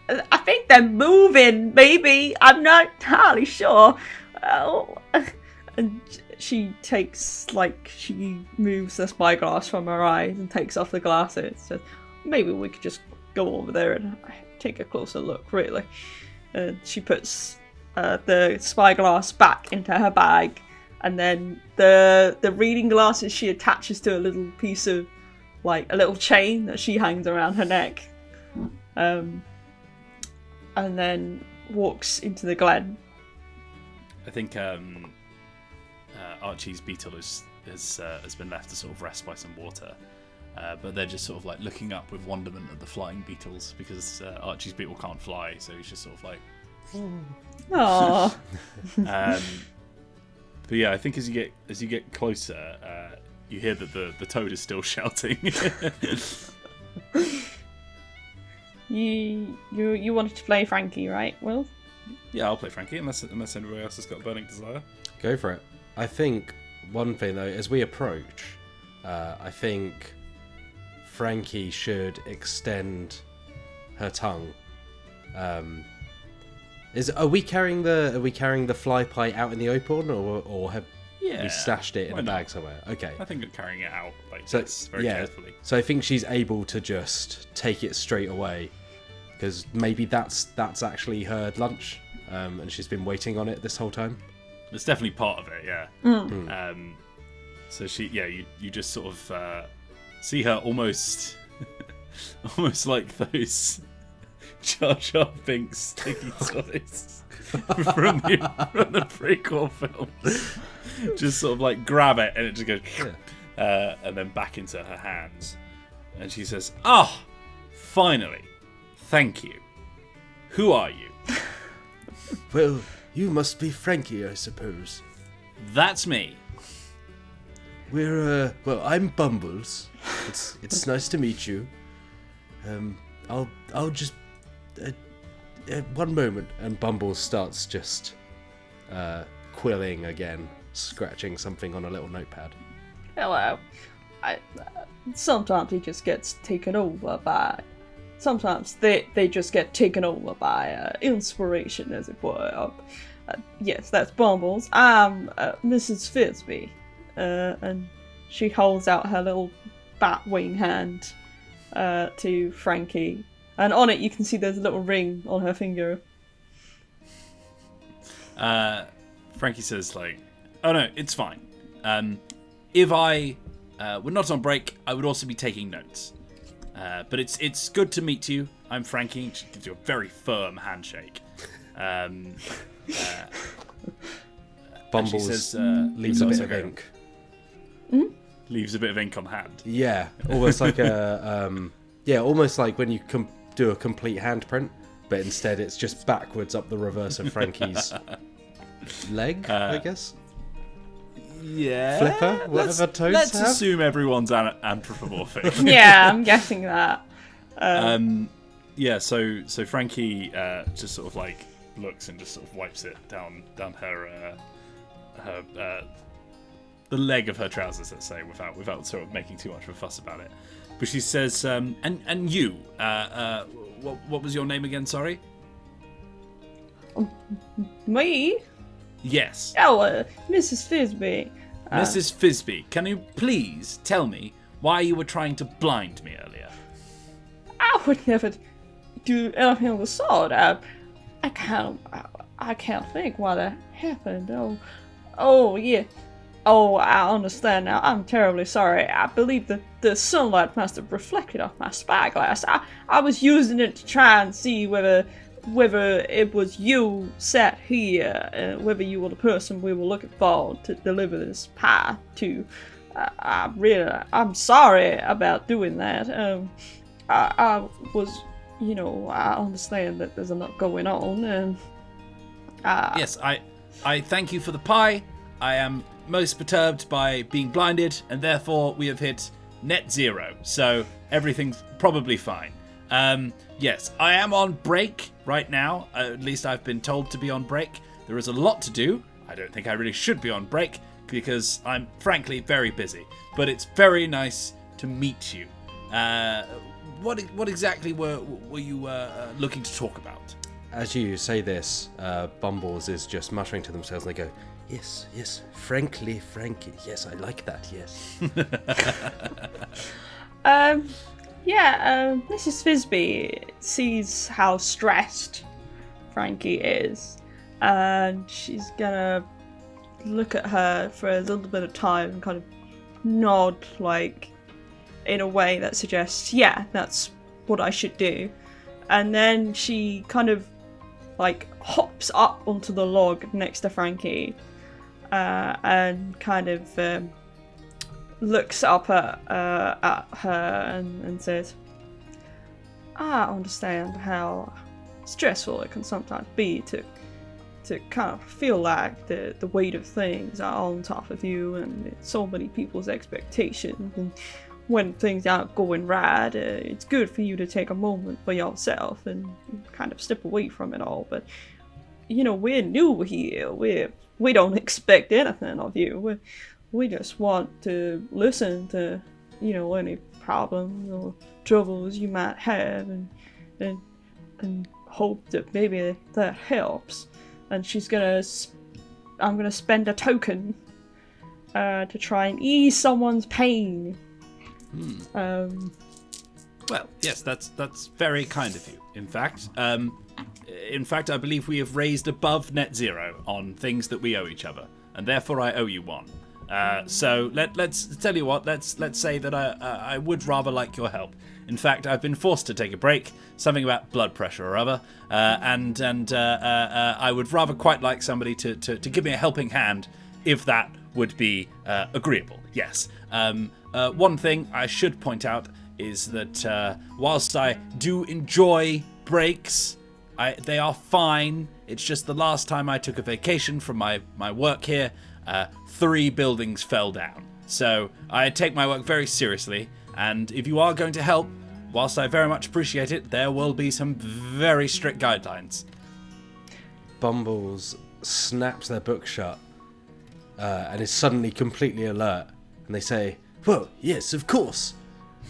I think they're moving, maybe. I'm not entirely sure. Oh. And she moves the spyglass from her eyes and takes off the glasses. So maybe we could just go over there and take a closer look, really. She puts the spyglass back into her bag, and then the reading glasses she attaches to a little piece of, like, a little chain that she hangs around her neck. And then walks into the glen. I think Archie's beetle has been left to sort of rest by some water, but they're just sort of like looking up with wonderment at the flying beetles, because Archie's beetle can't fly, so he's just sort of like, aww. But yeah, I think as you get closer, you hear that the toad is still shouting. You wanted to play Frankie, right, Will? Yeah, I'll play Frankie, unless anybody else has got a burning desire. Go for it. I think one thing, though, as we approach, I think Frankie should extend her tongue. Are we carrying the fly pie out in the open, or have we stashed it in a bag somewhere? Okay. I think I'm carrying it out very carefully. So I think she's able to just take it straight away, because maybe that's actually her lunch, and she's been waiting on it this whole time. It's definitely part of it, yeah. So you just sort of see her almost like those Jar Jar Binks sticky toys from the prequel films. Just sort of like grab it, and it just goes, and then back into her hands. And she says, finally, thank you. Who are you? Well, you must be Frankie, I suppose. That's me. I'm Bumbles. It's nice to meet you. I'll just one moment, and Bumbles starts just quilling again, scratching something on a little notepad. Hello. Sometimes he just gets taken over by. Sometimes they just get taken over by inspiration, as it were. Yes, that's Bumbles. I'm Mrs. Frisbee. And she holds out her little bat wing hand to Frankie. And on it you can see there's a little ring on her finger. Frankie says, like, oh no, it's fine. If I were not on break, I would also be taking notes. But it's good to meet you. I'm Frankie. She gives you a very firm handshake. Bumbles says, leaves a bit of ink. Leaves a bit of ink on the hand. Yeah, almost like almost like when you do a complete handprint, but instead it's just backwards up the reverse of Frankie's leg, I guess. Yeah. Flipper, whatever toads Let's have. assume everyone's anthropomorphic. Yeah, I'm guessing that. So Frankie just sort of like looks and just sort of wipes it down her the leg of her trousers, let's say, without sort of making too much of a fuss about it. But she says, and you, what was your name again? Sorry. Me? Yes. Oh, Mrs. Frisbee. Mrs. Frisbee, can you please tell me why you were trying to blind me earlier? I would never do anything of the sort. I can't think why that happened. Oh, yeah. Oh, I understand now. I'm terribly sorry. I believe that the sunlight must have reflected off my spyglass. I was using it to try and see whether it was you sat here, whether you were the person we were looking for to deliver this pie to. I'm sorry about doing that. I was, I understand that there's a lot going on, and yes, I thank you for the pie. I am most perturbed by being blinded, and therefore we have hit net zero, so everything's probably fine. Yes, I am on break right now. At least I've been told to be on break. There is a lot to do. I don't think I really should be on break because I'm frankly very busy. But it's very nice to meet you. What exactly were you looking to talk about? As you say this, Bumbles is just muttering to themselves, and they go, yes, frankly, yes, I like that, yes. Mrs. Fisby sees how stressed Frankie is, and she's gonna look at her for a little bit of time and kind of nod, like, in a way that suggests, yeah, that's what I should do. And then she kind of, like, hops up onto the log next to Frankie, and kind of looks up at her and says, I understand how stressful it can sometimes be to kind of feel like the weight of things are on top of you, and so many people's expectations, and when things aren't going right, it's good for you to take a moment for yourself and kind of step away from it all. But, you know, we're new here. We don't expect anything of you. We just want to listen to, you know, any problems or troubles you might have, and hope that maybe that helps. And I'm gonna spend a token to try and ease someone's pain. Well, yes, that's very kind of you. In fact, I believe we have raised above net zero on things that we owe each other, and therefore I owe you one. So let's tell you what. Let's say that I would rather like your help. In fact, I've been forced to take a break, something about blood pressure or other, and I would rather quite like somebody to give me a helping hand, if that would be agreeable. Yes. One thing I should point out is that whilst I do enjoy breaks, they are fine. It's just the last time I took a vacation from my work here, 3 buildings fell down. So I take my work very seriously, and if you are going to help, whilst I very much appreciate it, there will be some very strict guidelines. Bumbles snaps their book shut and is suddenly completely alert, and they say, well, yes, of course.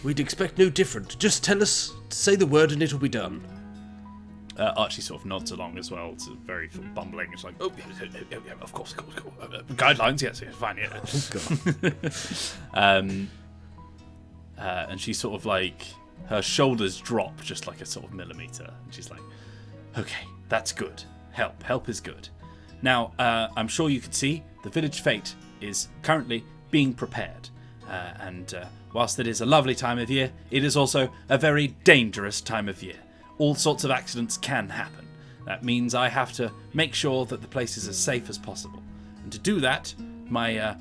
We'd expect no different. Just tell us, say the word and it'll be done. Archie sort of nods along as well. It's very sort of bumbling. It's like, oh, yeah, of course. Guidelines, yes, fine, yeah. And she sort of like, her shoulders drop just like a sort of millimeter. And she's like, okay, that's good. Help is good. Now, I'm sure you can see the village fete is currently being prepared. And whilst it is a lovely time of year, it is also a very dangerous time of year. All sorts of accidents can happen. That means I have to make sure that the place is as safe as possible. And to do that, my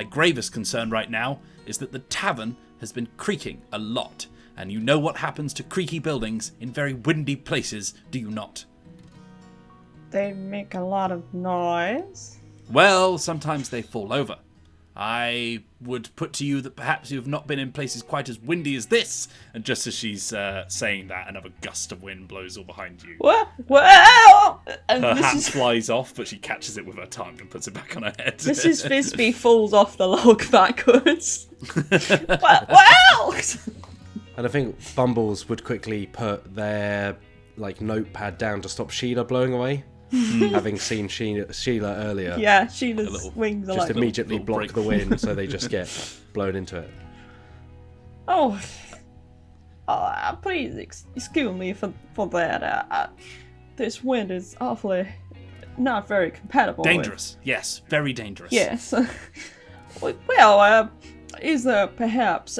gravest concern right now is that the tavern has been creaking a lot. And you know what happens to creaky buildings in very windy places, do you not? They make a lot of noise. Well, sometimes they fall over. I would put to you that perhaps you have not been in places quite as windy as this. And just as she's saying that, another gust of wind blows all behind you. Well, and her hat flies off, but she catches it with her tongue and puts it back on her head. Mrs. Fisby falls off the log backwards. Well! And I think Bumbles would quickly put their notepad down to stop Sheila blowing away. Having seen Sheila earlier. Yeah, Sheila's wings are just immediately block the wind, so they just get blown into it. Oh, please excuse me for that. This wind is awfully not very compatible. Dangerous, yes, very dangerous. Yes. Well, is there perhaps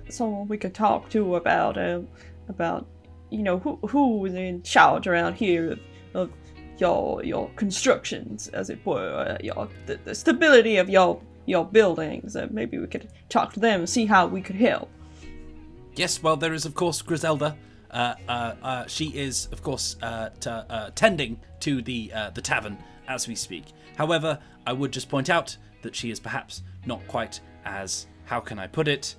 someone we could talk to about you know who is in charge around here of your constructions, as it were, the stability of your buildings? Maybe we could talk to them and see how we could help. Yes, well, there is of course Griselda. She is of course tending to the tavern as we speak. However, I would just point out that she is perhaps not quite as, how can I put it,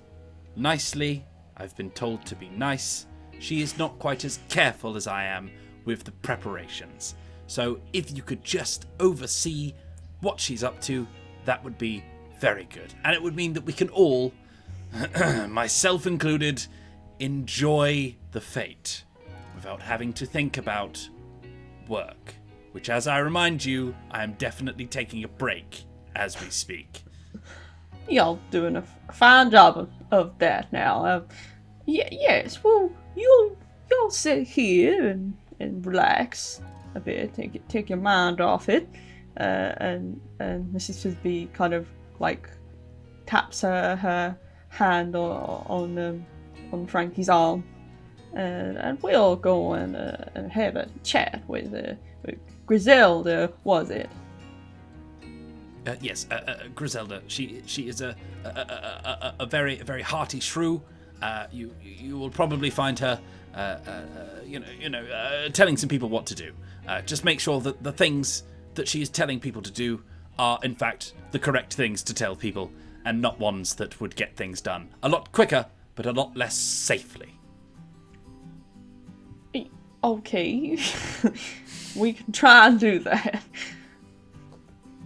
nicely. I've been told to be nice. She is not quite as careful as I am with the preparations. So if you could just oversee what she's up to, that would be very good. And it would mean that we can all myself included, enjoy the fete without having to think about work. Which, as I remind you, I am definitely taking a break as we speak. Y'all doing a fine job of that now. Yes, well, you'll sit here and relax a bit, take your mind off it. And Mrs. Frisbee kind of like taps her hand on Frankie's arm, and we'll go and have a chat with Griselda, was it? Yes, Griselda. She is a very hearty shrew. You will probably find her, telling some people what to do. Just make sure that the things that she is telling people to do are, in fact, the correct things to tell people, and not ones that would get things done a lot quicker, but a lot less safely. Okay, we can try and do that.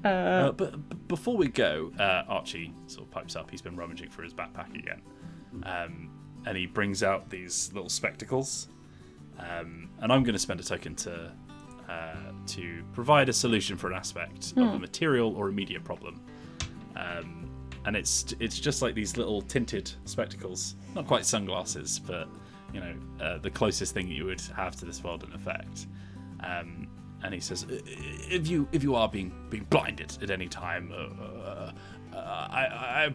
But before we go, Archie sort of pipes up. He's been rummaging through his backpack again, and he brings out these little spectacles. And I'm going to spend a token to provide a solution for an aspect of a material or immediate problem. And it's just like these little tinted spectacles, not quite sunglasses, but the closest thing you would have to this world in effect. And he says, if you are being blinded at any time, I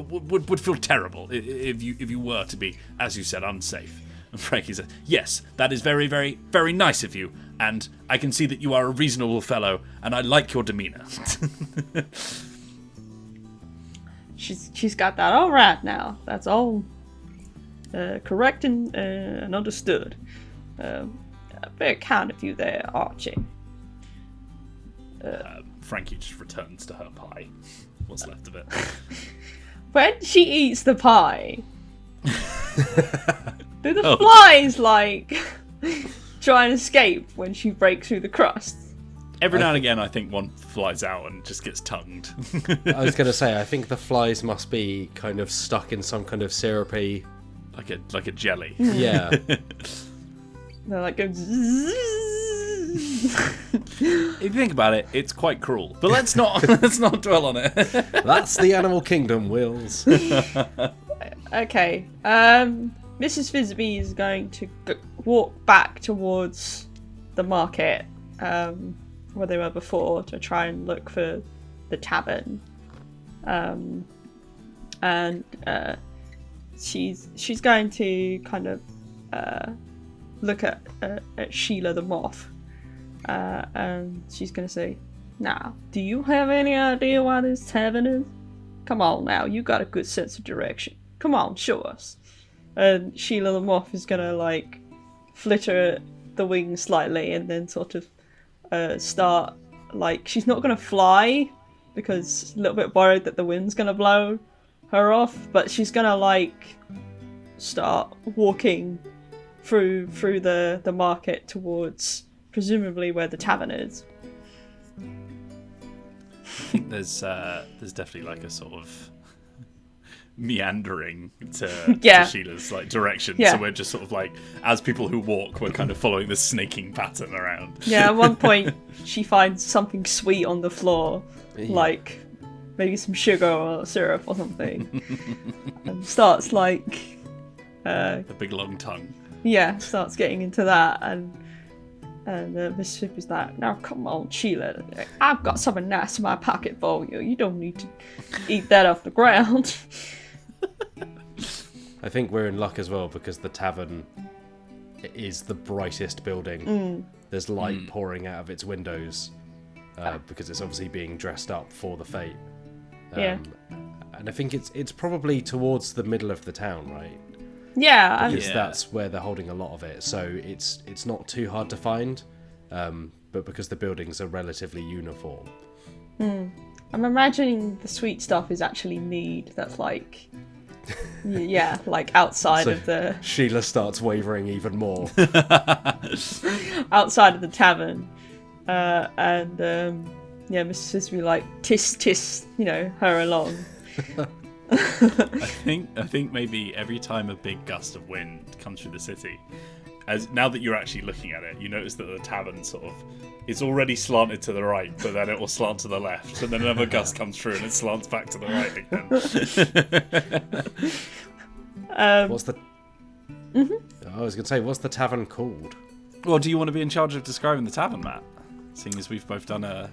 would feel terrible if you were to be, as you said, unsafe. And Frankie says, yes, that is very, very, very nice of you, and I can see that you are a reasonable fellow, and I like your demeanor. She's got that all right now. That's all correct and understood. Very kind of you there, Archie. Frankie just returns to her pie. What's left of it. When she eats the pie, do the flies try and escape when she breaks through the crust? Every now and again, I think one flies out and just gets tongued. I was going to say, I think the flies must be kind of stuck in some kind of syrupy, like a jelly. Yeah. They're like go. If you think about it, it's quite cruel. But let's not dwell on it. That's the animal kingdom, Wills. Okay. Mrs. Frisbee is going to walk back towards the market, where they were before, to try and look for the tavern. And she's going to kind of look at Sheila the moth, and she's going to say, "Now, do you have any idea why this tavern is? Come on now, you got a good sense of direction. Come on, show us." And Sheila the moth is going to flitter the wings slightly, and then sort of start, she's not going to fly because she's a little bit worried that the wind's going to blow her off, but she's going to start walking through the market towards presumably where the tavern is. I think there's definitely a sort of meandering to Sheila's direction. Yeah. So we're just sort of as people who walk, we're kind of following this snaking pattern around. Yeah, at one point she finds something sweet on the floor, maybe some sugar or syrup or something, and starts a big long tongue. Yeah, starts getting into that, and Miss Pip is like, "Now come on, Sheila, I've got something nice in my pocket for you. You don't need to eat that off the ground." I think we're in luck as well because the tavern is the brightest building. There's light pouring out of its windows because it's obviously being dressed up for the fete. Yeah. And I think it's probably towards the middle of the town, right? Yeah. Because that's where they're holding a lot of it. So it's not too hard to find, but because the buildings are relatively uniform. I'm imagining the sweet stuff is actually mead that's outside of the... Sheila starts wavering even more. outside of the tavern. Mrs. Frisbee tis, her along. I think maybe every time a big gust of wind comes through the city, now that you're actually looking at it, you notice that the tavern sort of it's already slanted to the right, but then it will slant to the left, and then another gust comes through and it slants back to the right again. What's the? I was going to say, what's the tavern called? Well, do you want to be in charge of describing the tavern, Matt? Seeing as we've both done a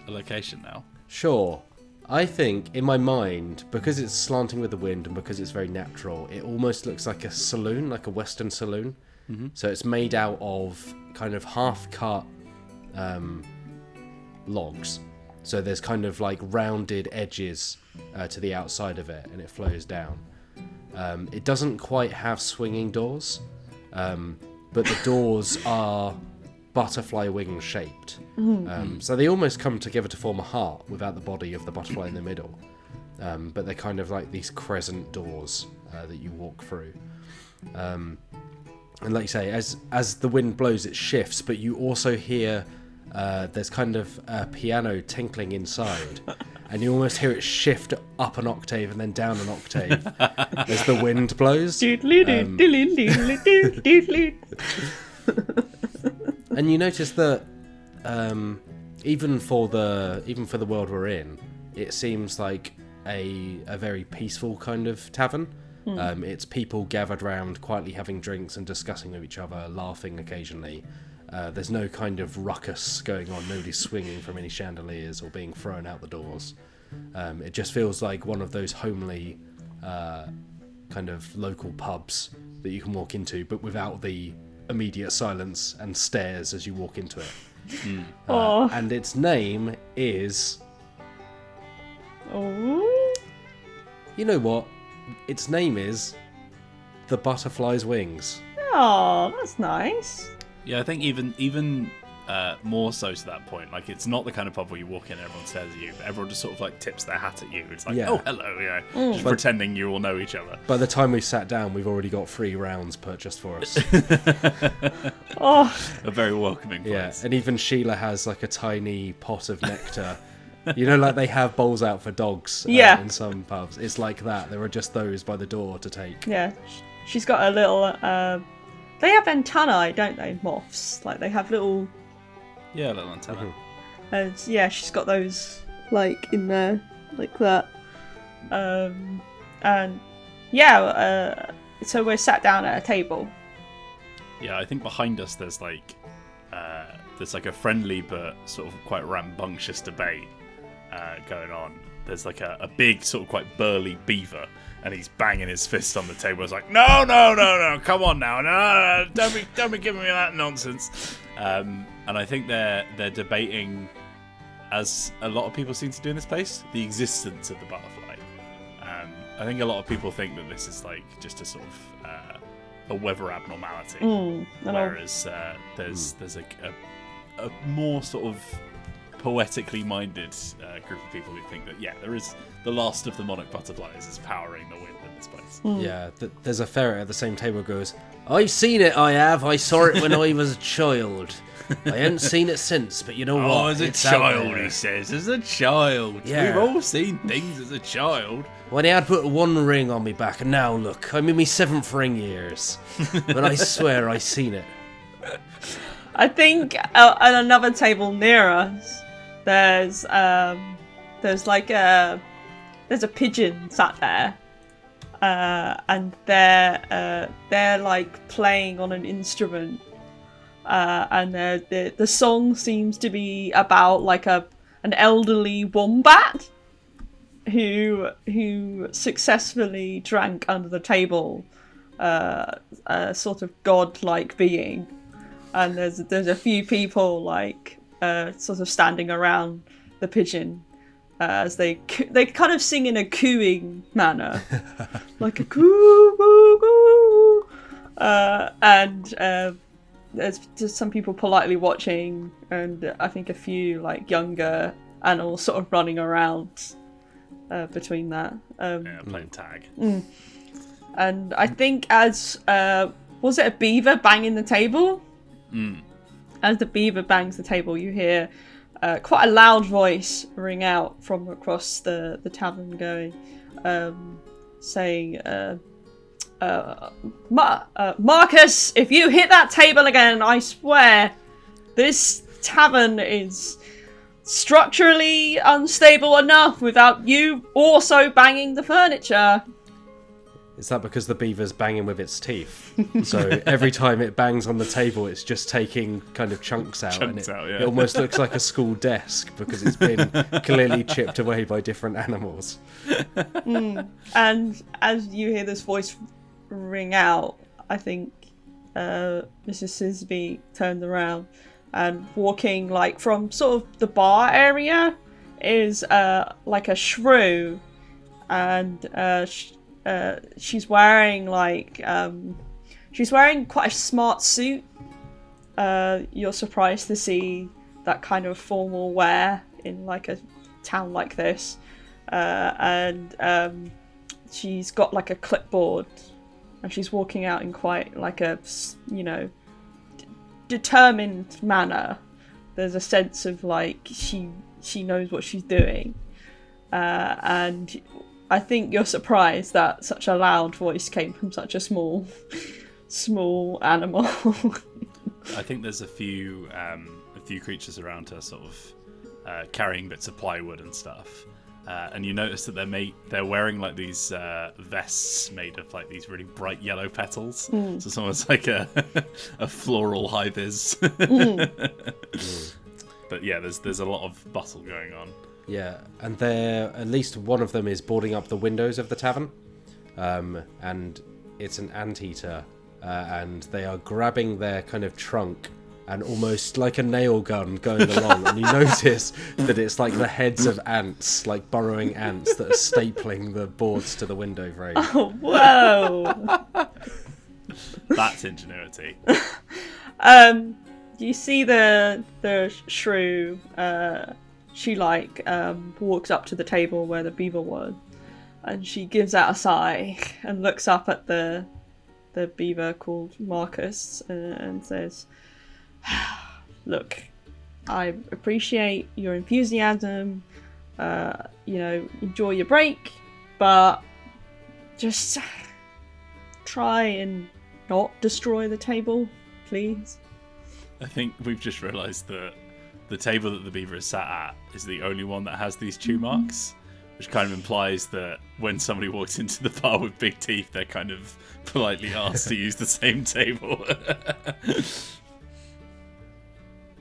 location now. Sure. I think, in my mind, because it's slanting with the wind and because it's very natural, it almost looks like a saloon, like a Western saloon. Mm-hmm. So it's made out of kind of half-cut logs. So there's kind of like rounded edges to the outside of it, and it flows down. It doesn't quite have swinging doors, but the doors are butterfly wing shaped. So they almost come together to form a heart without the body of the butterfly in the middle. But they're kind of like these crescent doors that you walk through. And like you say, as the wind blows, it shifts, but you also hear there's kind of a piano tinkling inside. And you almost hear it shift up an octave and then down an octave as the wind blows. And you notice that even for the world we're in, it seems like a very peaceful kind of tavern. It's people gathered round, quietly having drinks and discussing with each other, laughing occasionally. There's no kind of ruckus going on. Nobody's swinging from any chandeliers or being thrown out the doors. It just feels like one of those homely kind of local pubs that you can walk into, but without the immediate silence and stares as you walk into it. And its name is... Oh. You know what? Its name is The Butterfly's Wings. Oh, that's nice. Yeah, I think even more so to that point. Like, it's not the kind of pub where you walk in and everyone stares at you, but everyone just sort of like tips their hat at you. It's like, oh, hello, just pretending you all know each other. By the time we've sat down, we've already got 3 rounds purchased for us. A very welcoming place. Yeah, and even Sheila has like a tiny pot of nectar. You know, like they have bowls out for dogs in some pubs. It's like that. There are just those by the door to take. Yeah, she's got a little... they have antennae, don't they, moths? Like, they have little... Yeah, little antenna. Yeah, she's got those, like, in there, like that. And, yeah, so we're sat down at a table. Yeah, I think behind us there's like a friendly but sort of quite rambunctious debate going on. There's like a big sort of quite burly beaver, and he's banging his fist on the table. It's like, no, come on now, no, don't be giving me that nonsense. And I think they're debating, as a lot of people seem to do in this place, the existence of the butterfly. I think a lot of people think that this is like just a sort of a weather abnormality, whereas there's a more sort of poetically minded group of people who think that there is the last of the monarch butterflies is powering the wind in this place. Yeah, there's a ferret at the same table who goes, I've seen it, I have. I saw it when I was a child. I haven't seen it since, but you know what? As a child, he says. As a child. Yeah. We've all seen things as a child. When he had put 1 ring on me back, and now look, I'm in my 7th ring years. But I swear I seen it. I think at another table near us, there's a pigeon sat there, and they're like playing on an instrument, and the song seems to be about like an elderly wombat who successfully drank under the table, a sort of godlike being, and there's a few people like sort of standing around the pigeon as they kind of sing in a cooing manner, like a coo coo coo, and there's just some people politely watching, and I think a few like younger animals sort of running around between that. Playing tag. And I think as was it a beaver banging the table? As the beaver bangs the table, you hear quite a loud voice ring out from across the tavern going, saying, Marcus, if you hit that table again, I swear this tavern is structurally unstable enough without you also banging the furniture. Is that because the beaver's banging with its teeth? So every time it bangs on the table, it's just taking kind of chunks out. It almost looks like a school desk because it's been clearly chipped away by different animals. And as you hear this voice ring out, I think Mrs. Sisby turned around, and walking like from sort of the bar area is like a shrew, and she's wearing quite a smart suit. You're surprised to see that kind of formal wear in like a town like this, and she's got like a clipboard, and she's walking out in quite like a determined manner. There's a sense of like she knows what she's doing, and I think you're surprised that such a loud voice came from such a small animal. I think there's a few creatures around her, sort of carrying bits of plywood and stuff, and you notice that they're wearing like these vests made of like these really bright yellow petals. So it's almost like a floral high vis. But yeah, there's a lot of bustle going on. Yeah, and at least one of them is boarding up the windows of the tavern, and it's an anteater, and they are grabbing their kind of trunk and almost like a nail gun going along, and you notice that it's like the heads of ants, like burrowing ants that are stapling the boards to the window frame. Oh, whoa! That's ingenuity. You see the shrew. She walks up to the table where the beaver was, and she gives out a sigh and looks up at the beaver called Marcus and says, "Look, I appreciate your enthusiasm. Enjoy your break, but just try and not destroy the table, please." I think we've just realised that the table that the beaver is sat at is the only one that has these chew marks, which kind of implies that when somebody walks into the bar with big teeth, they're kind of politely asked to use the same table.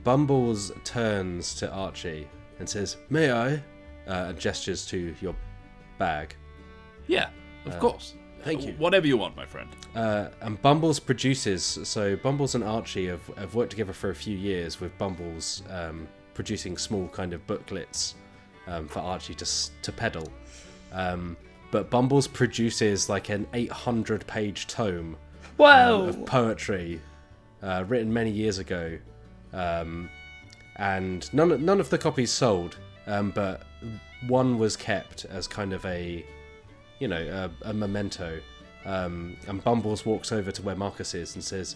Bumbles turns to Archie and says, "May I?" And gestures to your bag. Yeah, of course. Thank you. Whatever you want, my friend. And Bumbles produces... So Bumbles and Archie have worked together for a few years, with Bumbles producing small kind of booklets for Archie to peddle. But Bumbles produces like an 800-page tome of poetry written many years ago. And none of the copies sold, but one was kept as kind of a memento. And Bumbles walks over to where Marcus is and says,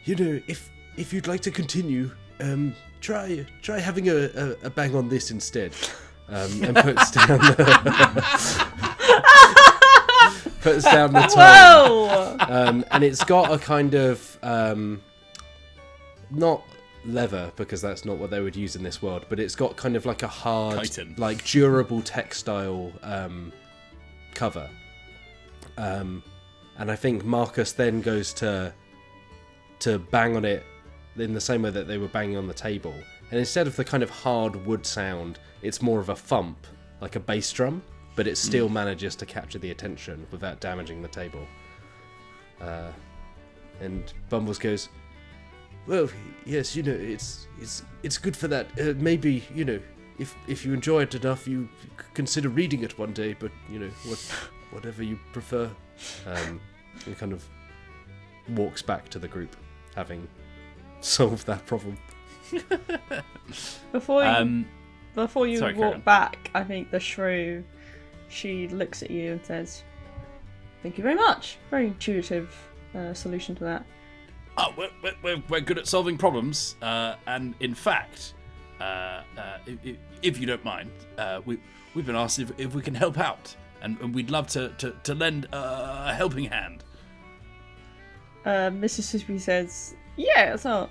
if you'd like to continue, try having a bang on this instead. And puts down the tome. And it's got a kind of not leather, because that's not what they would use in this world, but it's got kind of like a hard, chitin, like durable textile cover. And I think Marcus then goes to bang on it in the same way that they were banging on the table, and instead of the kind of hard wood sound, it's more of a thump, like a bass drum, but it still manages to capture the attention without damaging the table. And Bumbles goes, "Well, yes, it's good for that. Maybe, if you enjoy it enough, you consider reading it one day, but, whatever you prefer." And kind of walks back to the group, having solved that problem. Before you walk back, I think the shrew, she looks at you and says, "Thank you very much. Very intuitive solution to that." Oh, we're good at solving problems, and in fact, if you don't mind, we've been asked if we can help out. and we'd love to lend a helping hand. Mississippi says, yeah, so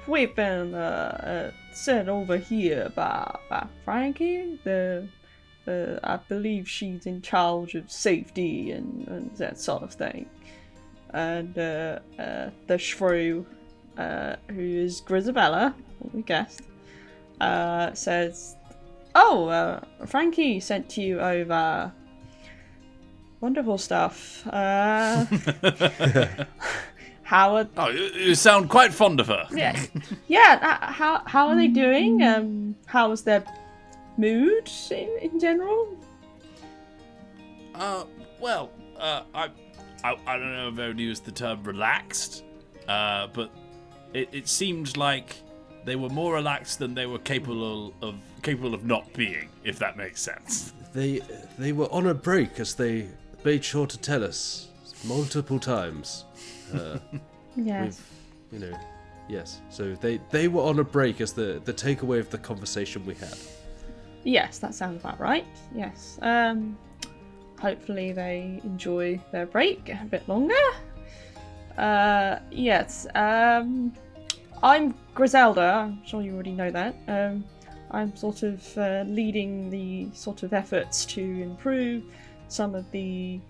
we've been sent over here by Frankie. I believe she's in charge of safety and that sort of thing. And the shrew, who is Grisabella, we guessed, says, Frankie sent you over. Wonderful stuff. Howard. Oh, you sound quite fond of her. Yeah. How are they doing? How is their mood in general? Well, I don't know if I would use the term relaxed, but it seemed like they were more relaxed than they were capable of not being, if that makes sense. They were on a break, as they made sure to tell us multiple times. Yes. Yes. So they were on a break as the takeaway of the conversation we had. Yes, that sounds about right. Yes. Hopefully they enjoy their break a bit longer. Yes. I'm Griselda. I'm sure you already know that. I'm sort of leading the sort of efforts to improve some of the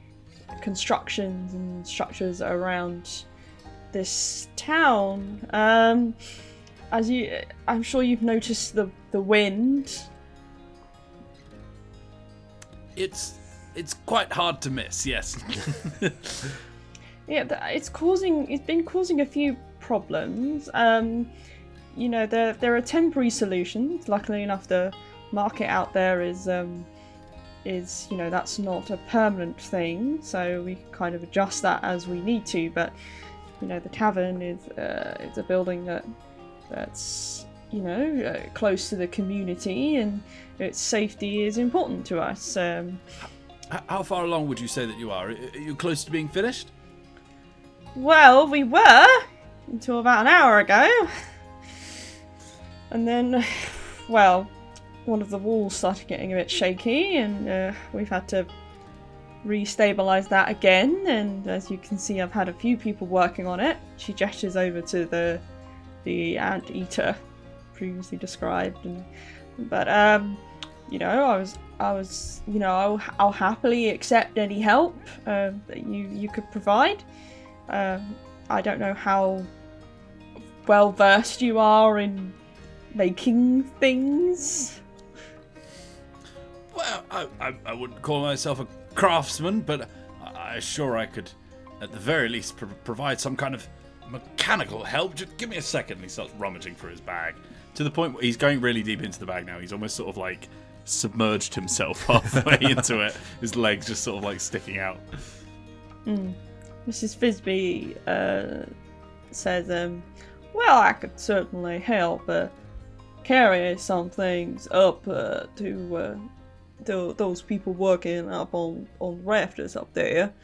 constructions and structures around this town. I'm sure you've noticed the wind. It's quite hard to miss, yes. Yeah, it's been causing a few problems. There are temporary solutions. Luckily enough, the market out there is that's not a permanent thing, so we can kind of adjust that as we need to. But the tavern is it's a building that's close to the community, and its safety is important to us. How far along would you say that you are? Are you close to being finished? Well, we were until about an hour ago, and then, one of the walls started getting a bit shaky, and we've had to re-stabilize that again. And as you can see, I've had a few people working on it. She gestures over to the anteater previously described, but I'll happily accept any help that you could provide. I don't know how well versed you are in making things. Well, I wouldn't call myself a craftsman, but I'm sure I could, at the very least, provide some kind of mechanical help. Just give me a second. And he starts rummaging through his bag, to the point where he's going really deep into the bag now. He's almost sort of like submerged himself halfway into it. His legs just sort of like sticking out. Mrs. Frisbee says, well, I could certainly help carry some things up to those people working up on rafters up there.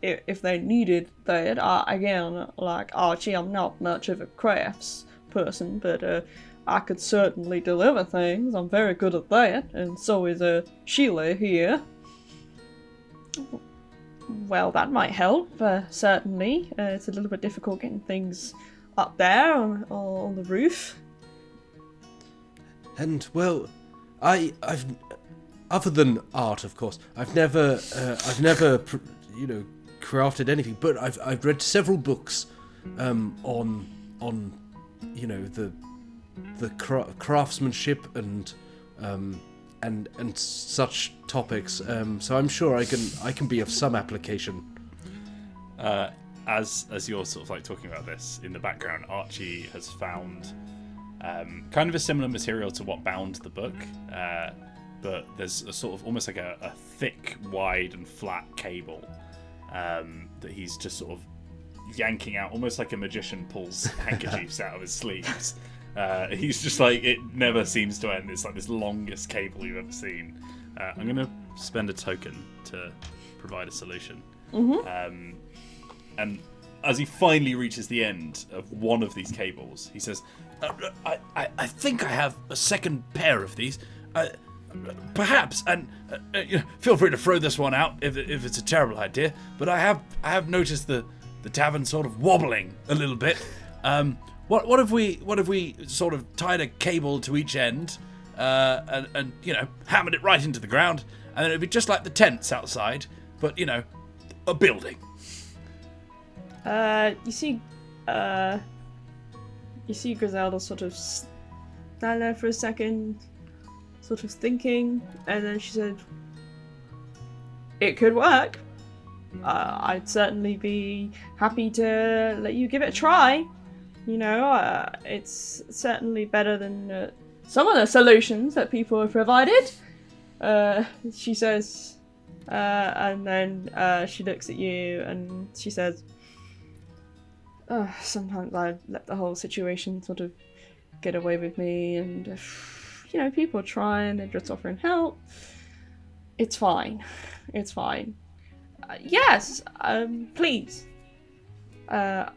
If they needed that. Again, like Archie, I'm not much of a crafts person, but I could certainly deliver things. I'm very good at that, and so is Sheila here. Well, that might help, certainly. It's a little bit difficult getting things up there on the roof. And, well, I've other than art, of course, I've never crafted anything, but I've read several books on the craftsmanship and such topics. So I'm sure I can be of some application. As you're sort of like talking about this in the background, Archie has found kind of a similar material to what bound the book, but there's a sort of almost like a thick, wide and flat cable that he's just sort of yanking out, almost like a magician pulls handkerchiefs out of his sleeves. He's just like, it never seems to end. It's like this longest cable you've ever seen. I'm going to spend a token to provide a solution. Mm-hmm. And as he finally reaches the end of one of these cables, he says, I think I have a second pair of these. perhaps, and feel free to throw this one out if it's a terrible idea. But I have noticed the tavern sort of wobbling a little bit. What if we sort of tied a cable to each end, and hammered it right into the ground, and then it'd be just like the tents outside, but a building. You see Griselda sort of stand there for a second, sort of thinking, and then she said, "It could work. I'd certainly be happy to let you give it a try. It's certainly better than some of the solutions that people have provided," she says, and then she looks at you and she says, "Sometimes I let the whole situation sort of get away with me, and people try and they're just offering help. It's fine. It's fine. Yes, please. That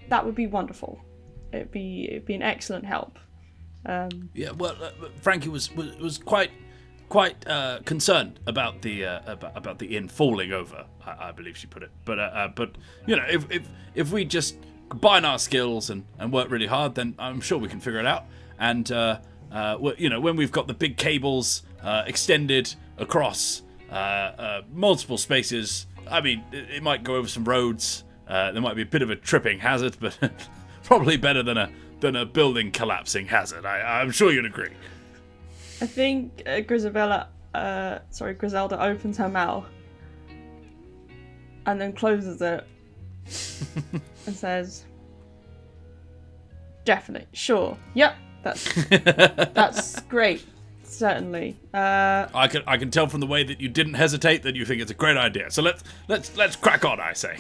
would be wonderful. It'd be an excellent help." Yeah, well, Frankie was quite concerned about the inn falling over. I believe she put it. But if we just combine our skills and work really hard, then I'm sure we can figure it out. And when we've got the big cables extended across multiple spaces, I mean, it might go over some roads. There might be a bit of a tripping hazard, but probably better than a building collapsing hazard. I'm sure you'd agree. I think Griselda opens her mouth and then closes it and says, "Definitely, sure, yep, that's great, certainly." I can tell from the way that you didn't hesitate that you think it's a great idea. So let's crack on, I say.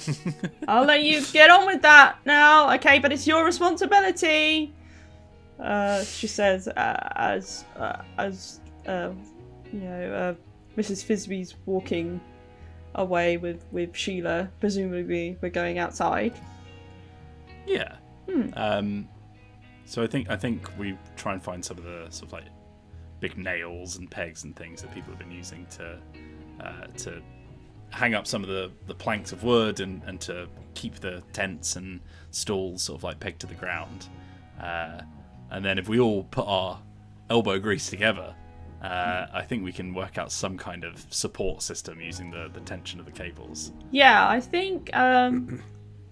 I'll let you get on with that now, okay? But it's your responsibility. She says, as Mrs. Fisby's walking away with Sheila. Presumably, we're going outside. Yeah. So I think we try and find some of the sort of like big nails and pegs and things that people have been using to hang up some of the planks of wood and to keep the tents and stalls sort of like pegged to the ground. And then if we all put our elbow grease together, I think we can work out some kind of support system using the tension of the cables. Yeah, I think.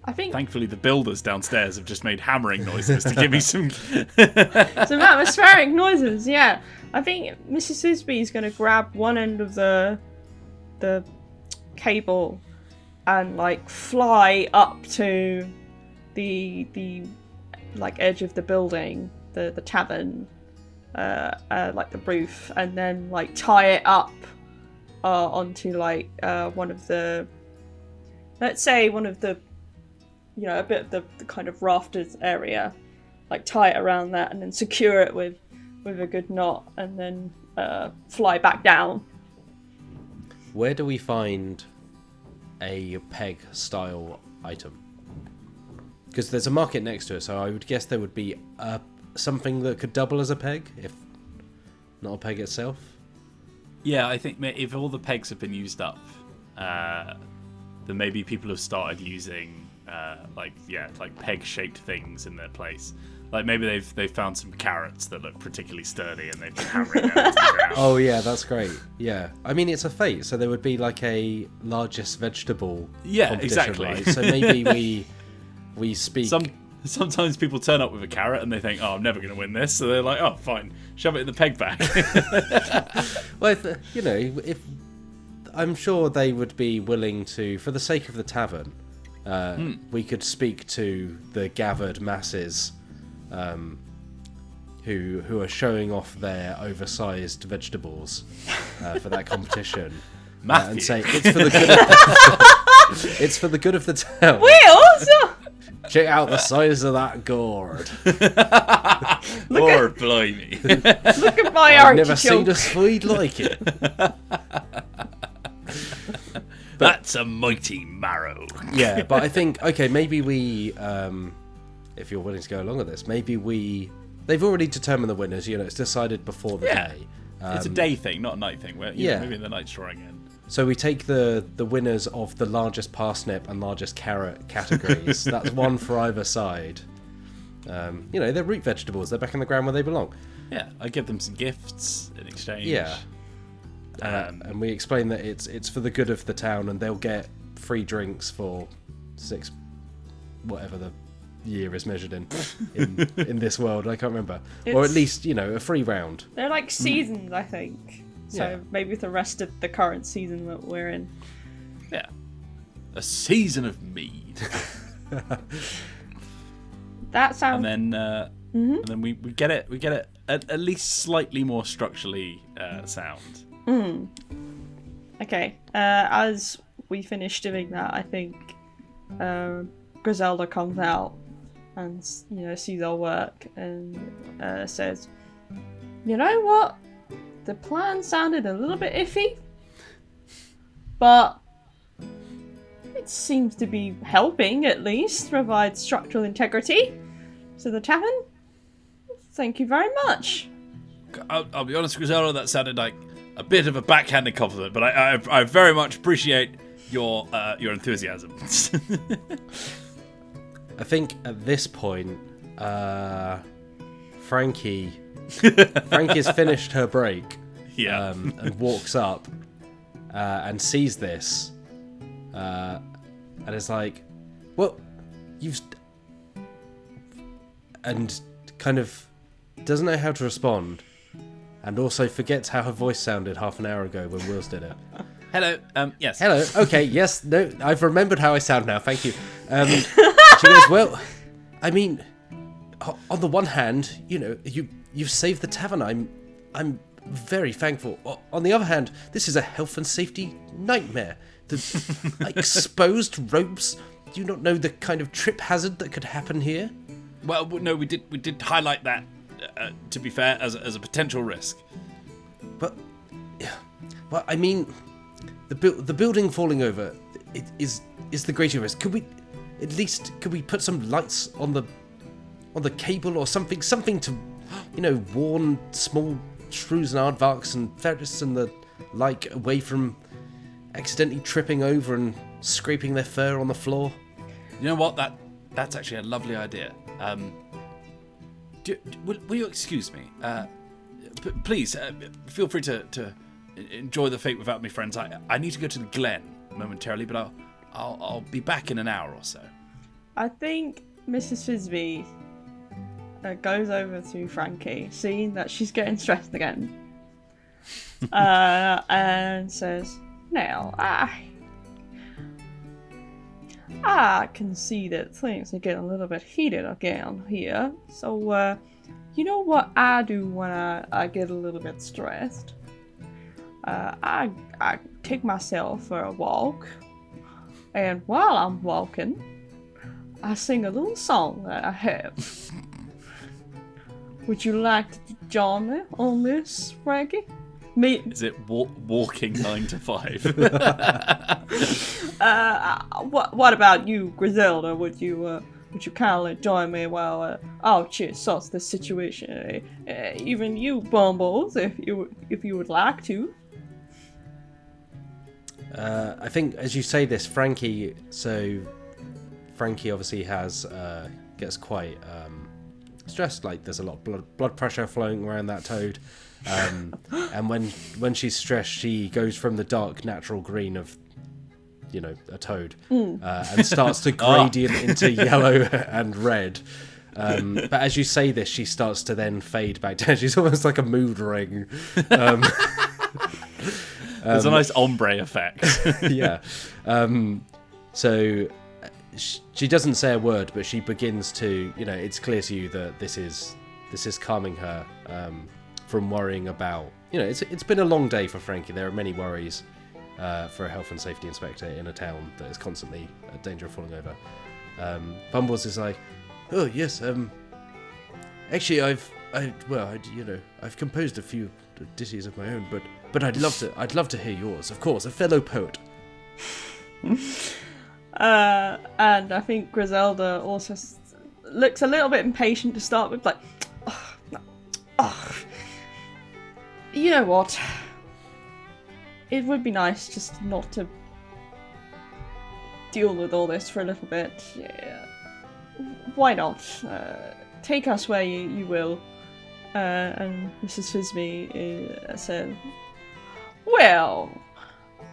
Thankfully, the builders downstairs have just made hammering noises to give me some atmospheric noises. Yeah, I think Mrs. Fisby is going to grab one end of the cable and like fly up to the like edge of the building, the tavern, like the roof, and then like tie it up onto like one of the, let's say one of the, a bit of the kind of rafters area, like tie it around that and then secure it with a good knot and then fly back down. Where do we find a peg style item? Because there's a market next to it, so I would guess there would be something that could double as a peg, if not a peg itself. Yeah, I think if all the pegs have been used up, then maybe people have started using like peg-shaped things in their place. Like maybe they've found some carrots that look particularly sturdy and they've been hammering them into the ground. Oh yeah, that's great. Yeah, I mean it's a fete, so there would be like a largest vegetable. Yeah, competition, exactly. Right? So maybe we speak. Sometimes people turn up with a carrot and they think, "Oh, I'm never going to win this," so they're like, "Oh, fine, shove it in the peg bag." Well, if I'm sure they would be willing to, for the sake of the tavern, we could speak to the gathered masses. Who are showing off their oversized vegetables for that competition, and say it's for the good. It's for the good of the town. Wheels! Check out the size of that gourd. Lord blimey! Look at my I've artichoke. never seen a Swede like it. That's a mighty marrow. Yeah, but I think maybe we. If you're willing to go along with this, maybe they've already determined the winners, it's decided before the day. It's a day thing, not a night thing. Maybe the night's drawing in. So we take the winners of the largest parsnip and largest carrot categories. That's one for either side. They're root vegetables. They're back in the ground where they belong. Yeah, I give them some gifts in exchange. Yeah. And we explain that it's for the good of the town, and they'll get free drinks for 6, whatever the year is measured in this world. I can't remember. Or at least, a free round. They're like seasons, I think. So maybe the rest of the current season that we're in. Yeah. A season of mead. That sounds... And then we get it. We get it at least slightly more structurally sound. Okay. As we finish doing that, I think Griselda comes out and sees our work and says, "You know what? The plan sounded a little bit iffy, but it seems to be helping at least provide structural integrity to the tavern. Thank you very much." I'll be honest, Griselda, that sounded like a bit of a backhanded compliment, but I very much appreciate your enthusiasm. I think at this point, Frankie has finished her break. Yeah. And walks up and sees this, and is like, "Well, and kind of doesn't know how to respond, and also forgets how her voice sounded half an hour ago when Wills did it. Hello. Yes. Hello. Okay. Yes. No. I've remembered how I sound now. Thank you. She goes, "Well, I mean, on the one hand, you've saved the tavern. I'm very thankful. On the other hand, this is a health and safety nightmare. The exposed ropes. Do you not know the kind of trip hazard that could happen here?" Well, no, we did highlight that. To be fair, as a potential risk. But, well, I mean, the building falling over is the greater risk. Could we put some lights on the cable or something to, warn small shrews and aardvarks and ferrets and the like away from accidentally tripping over and scraping their fur on the floor? You know what? That's actually a lovely idea. Will you excuse me? Please, feel free to enjoy the fate without me, friends. I need to go to the Glen momentarily, but I'll be back in an hour or so. I think Mrs. Fisby goes over to Frankie, seeing that she's getting stressed again, and says, "Now, I can see that things are getting a little bit heated again here. So, you know what I do when I get a little bit stressed? I take myself for a walk, and while I'm walking, I sing a little song that I have. Would you like to join me on this, Frankie?" Is it walking 9 to 5? What about you, Griselda? Would you kindly join me while Archie sorts the situation? Even you, Bumbles, if you would like to. I think as you say this, Frankie obviously gets quite stressed. Like there's a lot of blood pressure flowing around that toad. And when she's stressed, she goes from the dark natural green of a toad and starts to gradient into yellow and red. But as you say this, she starts to then fade back down. She's almost like a mood ring. There's a nice ombre effect. Yeah. So she doesn't say a word, but she begins to, it's clear to you that this is calming her from worrying about, it's been a long day for Frankie. There are many worries for a health and safety inspector in a town that is constantly at danger of falling over. Bumbles is like, "Oh yes, actually I've composed a few ditties of my own, but I'd love to hear yours, of course, a fellow poet." And I think Griselda also looks a little bit impatient to start with, like, You know what? It would be nice just not to deal with all this for a little bit. Yeah. Why not? Take us where you will. And Mrs. Fisby said, well,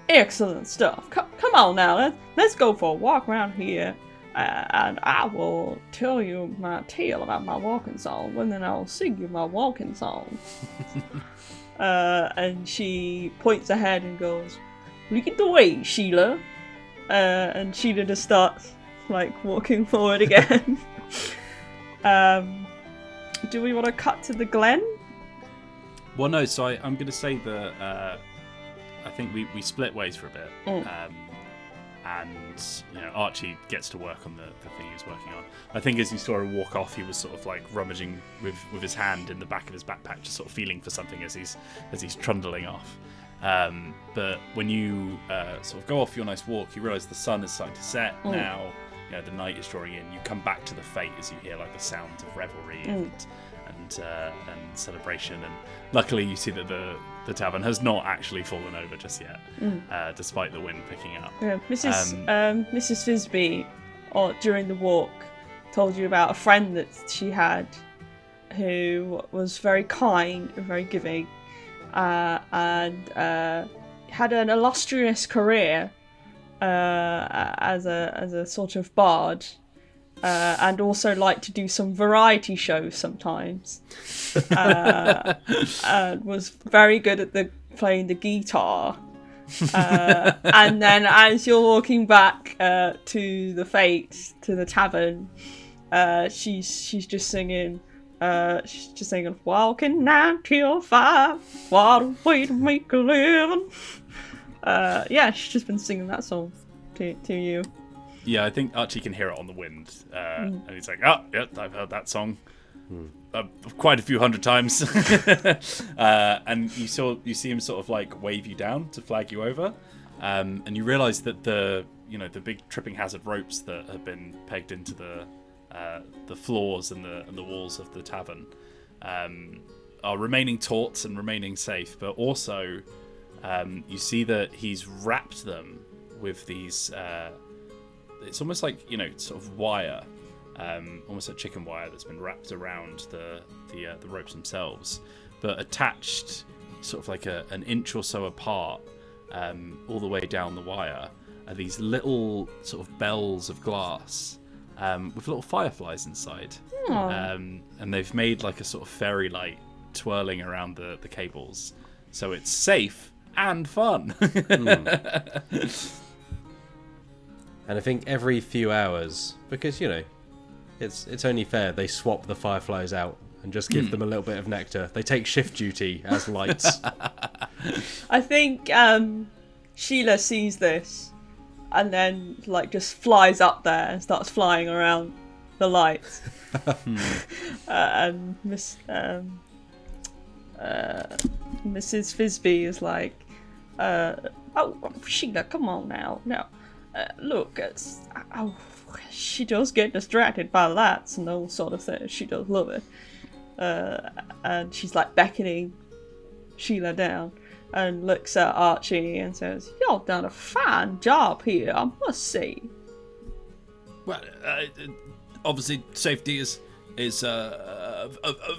excellent stuff. Come on now, let's go for a walk around here. And I will tell you my tale about my walking song, and then I'll sing you my walking song. And she points ahead and goes, lead the way, Sheila. And Sheila just starts, walking forward again. Do we want to cut to the glen? Well, no, so I'm going to say that I think we split ways for a bit. And Archie gets to work on the thing he was working on. I think as you saw him walk off, he was sort of rummaging with his hand in the back of his backpack, just sort of feeling for something as he's trundling off. But when you sort of go off your nice walk, you realise the sun is starting to set now. The night is drawing in. You come back to the fete as you hear the sounds of revelry and celebration. And luckily, you see that the tavern has not actually fallen over just yet, despite the wind picking up. Yeah, Mrs. Fisby, during the walk, told you about a friend that she had, who was very kind and very giving, and had an illustrious career as a sort of bard, and also liked to do some variety shows sometimes, and was very good at playing the guitar. And then as you're walking back to the fete, to the tavern, she's just singing. Walking 9 till 5, what a way to make a living. She's just been singing that song to you. Yeah, I think Archie can hear it on the wind, and he's like, "Oh, yeah, I've heard that song quite a few hundred times." And you see him sort of wave you down to flag you over, and you realise that the big tripping hazard ropes that have been pegged into the floors and the walls of the tavern are remaining taut and remaining safe, but also you see that he's wrapped them with these. It's almost like sort of wire, almost like chicken wire that's been wrapped around the ropes themselves, but attached sort of an inch or so apart, all the way down the wire, are these little sort of bells of glass. With little fireflies inside, and they've made a sort of fairy light twirling around the cables, so it's safe and fun. And I think every few hours, because it's only fair, they swap the fireflies out and just give them a little bit of nectar. They take shift duty as lights. I think Sheila sees this. And then, just flies up there and starts flying around the lights. And Mrs. Fisby is like, "Oh, Sheila, come on now. No, look, she does get distracted by lights and all sort of things. She does love it." And she's beckoning Sheila down. And looks at Archie and says, "You've done a fine job here, I must say." Well, obviously, safety is a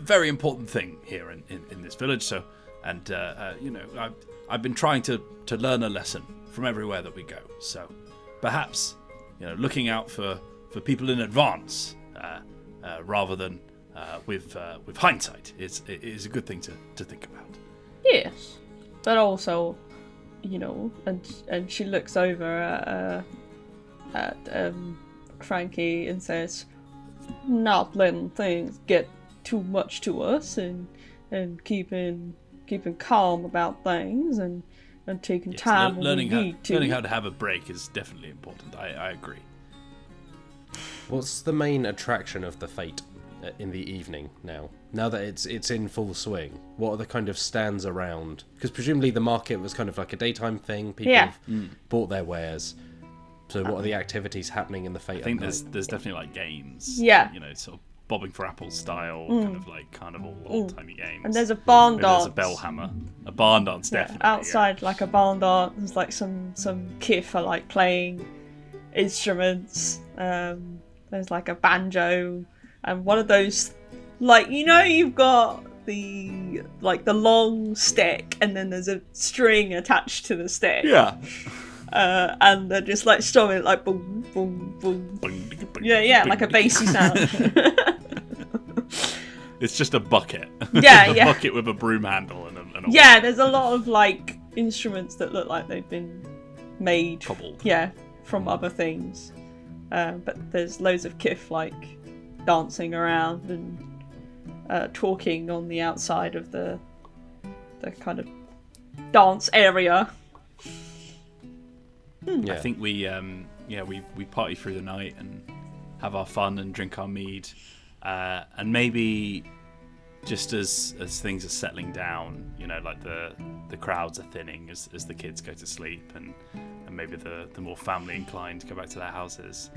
very important thing here in this village. So, and I've been trying to learn a lesson from everywhere that we go. So, perhaps looking out for people in advance rather than with hindsight is a good thing to think about. Yes. But also, and she looks over at Frankie and says, "Not letting things get too much to us, and keeping calm about things, and taking time when we need to." Learning how to have a break is definitely important. I agree. What's the main attraction of the fete in the evening now? Now that it's in full swing, what are the kind of stands around? Because presumably the market was kind of like a daytime thing. People have bought their wares. So what are the activities happening in the fete? I think there's definitely games. Yeah. Sort of bobbing for apples style kind of like carnival old-timey games. And there's a barn dance. There's a bell hammer. A barn dance, definitely. Outside, like a barn dance, there's like some kiff are like playing instruments. There's like a banjo and one of those, like, you know, you've got the long stick and then there's a string attached to the stick. Yeah. And they're just like strumming it like boom, boom, boom. Yeah, like a bassy sound. It's just a bucket. Yeah, a bucket with a broom handle and a yeah, there's a lot of like instruments that look like they've been made. Cobbled. Yeah, from other things. But there's loads of kiff like dancing around and talking on the outside of the kind of dance area. I think we party through the night and have our fun and drink our mead, and maybe just as things are settling down, you know, like the crowds are thinning as the kids go to sleep, and maybe the more family inclined go back to their houses,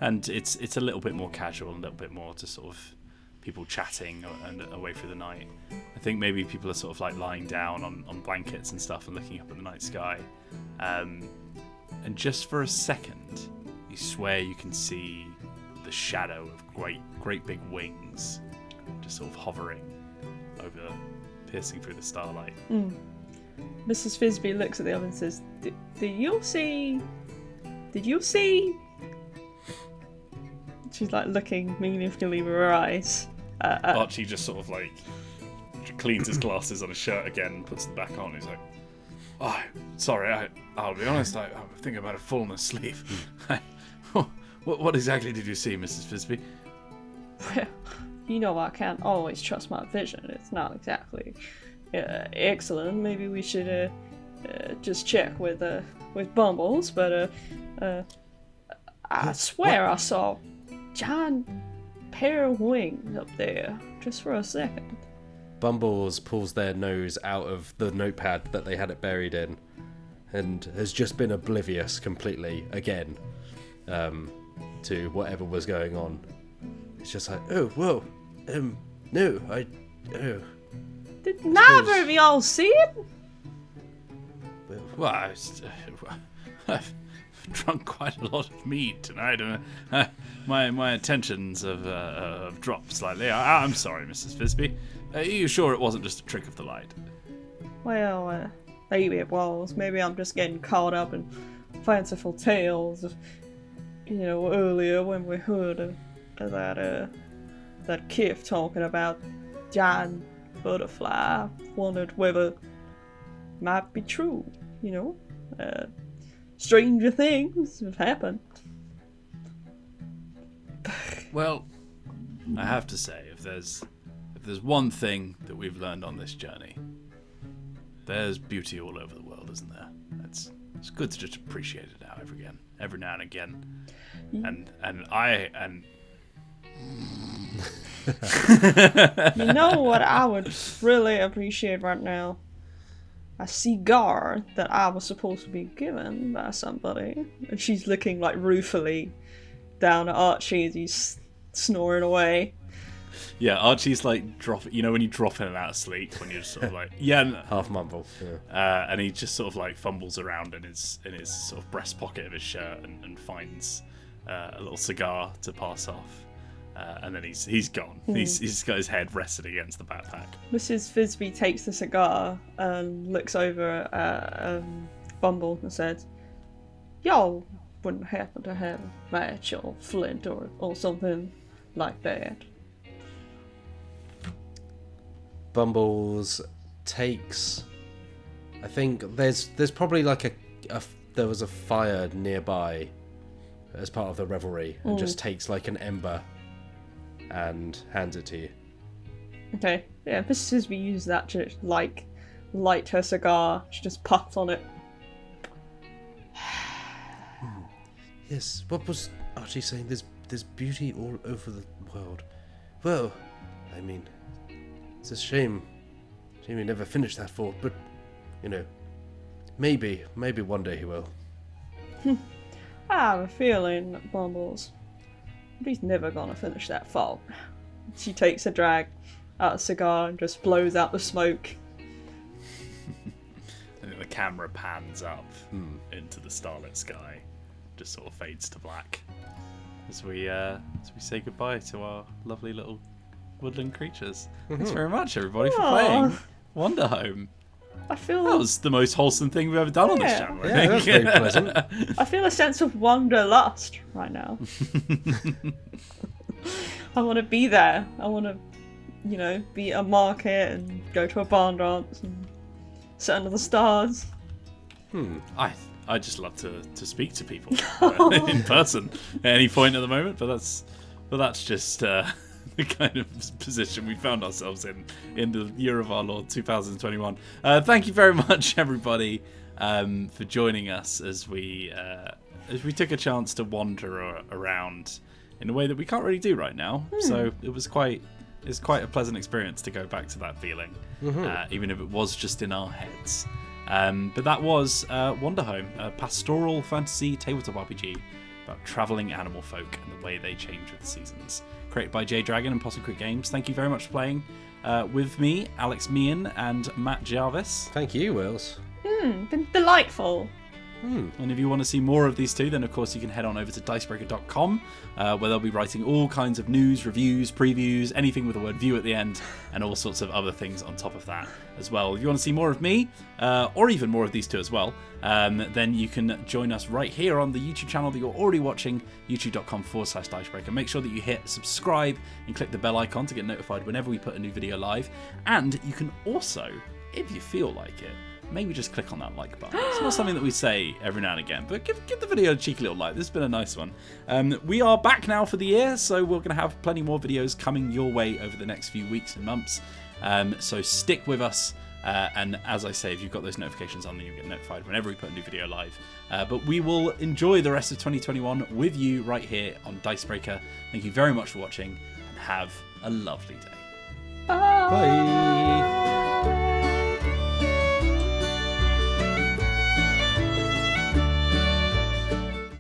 and it's a little bit more casual and a little bit more to sort of people chatting and away through the night. I think maybe people are sort of like lying down on blankets and stuff and looking up at the night sky. And just for a second, you swear you can see the shadow of great big wings just sort of hovering over, piercing through the starlight. Mrs. Fisby looks at the other and says, Did you see? She's like looking meaningfully with her eyes. Archie just sort of like cleans his glasses on his shirt again, puts them back on. He's like, "Oh, sorry. I'll be honest. I think I might have fallen asleep. What exactly did you see, Mrs. Fisby?" Well, you know I can't always trust my vision. It's not exactly excellent. Maybe we should just check with Bumbles. But I swear I saw giant pair of wings up there just for a second. Bumbles pulls their nose out of the notepad that they had it buried in and has just been oblivious completely again to whatever was going on. It's just like, oh, whoa, no, Did neither of y'all see it? Well, I've drunk quite a lot of mead tonight. My attentions have dropped slightly. I'm sorry, Mrs. Fisby. Are you sure it wasn't just a trick of the light? Well, maybe it was. Maybe I'm just getting caught up in fanciful tales of, you know, earlier when we heard that Kif talking about giant butterfly. Wondered whether it might be true, you know. Stranger things have happened. Well, I have to say, if there's one thing that we've learned on this journey, there's beauty all over the world, isn't there? It's good to just appreciate it every now and again. And you know what I would really appreciate right now? A cigar that I was supposed to be given by somebody. And she's looking like ruefully down at Archie as he's snoring away. Yeah, Archie's like dropping. You know when you drop in and out of sleep when you're just sort of like half mumble. Yeah. And he just sort of like fumbles around in his sort of breast pocket of his shirt and finds a little cigar to pass off. And then he's gone. He's got his head rested against the backpack. Mrs. Fisby takes the cigar and looks over at Bumble and says, "Y'all wouldn't happen to have a match or flint or something like that?" Bumbles takes. I think there's probably like there was a fire nearby as part of the revelry, and just takes like an ember and hands it to you. Okay, yeah, Mrs. Fisby used that to like light her cigar. She just puffs on it. Yes, what was Archie saying? There's beauty all over the world. Well, I mean, it's a shame we never finished that fort, but you know, maybe one day he will. I have a feeling, Bumbles, he's never gonna finish that fort. She takes a drag out a cigar and just blows out the smoke. And then the camera pans up into the starlit sky, just sort of fades to black as we say goodbye to our lovely little woodland creatures. Thanks very much, everybody, for playing Wanderhome. I feel that was the most wholesome thing we've ever done on this channel. Yeah, that's very pleasant. I feel a sense of wanderlust right now. I want to be there. I want to, be at a market and go to a barn dance and sit under the stars. I just love to speak to people in person at any point at the moment, but that's just the kind of position we found ourselves in the year of our Lord 2021. Thank you very much, everybody, for joining us as we took a chance to wander around in a way that we can't really do right now. So it's quite a pleasant experience to go back to that feeling, even if it was just in our heads. But that was Wanderhome, a pastoral fantasy tabletop RPG about travelling animal folk and the way they change with the seasons. Created by Jay Dragon and Possum Creek Games. Thank you very much for playing with me, Alex Meehan and Matt Jarvis. Thank you, Wills. Been delightful. And if you want to see more of these two, then of course you can head on over to Dicebreaker.com, where they'll be writing all kinds of news, reviews, previews, anything with the word view at the end, and all sorts of other things on top of that as well. If you want to see more of me, or even more of these two as well, then you can join us right here on the YouTube channel that you're already watching, youtube.com/Dicebreaker. Make sure that you hit subscribe and click the bell icon to get notified whenever we put a new video live. And you can also, if you feel like it, maybe just click on that like button. It's not something that we say every now and again, but give the video a cheeky little like. This has been a nice one. We are back now for the year, so we're going to have plenty more videos coming your way over the next few weeks and months. So stick with us. And as I say, if you've got those notifications on, then you'll get notified whenever we put a new video live. But we will enjoy the rest of 2021 with you right here on Dicebreaker. Thank you very much for watching, and have a lovely day. Bye. Bye.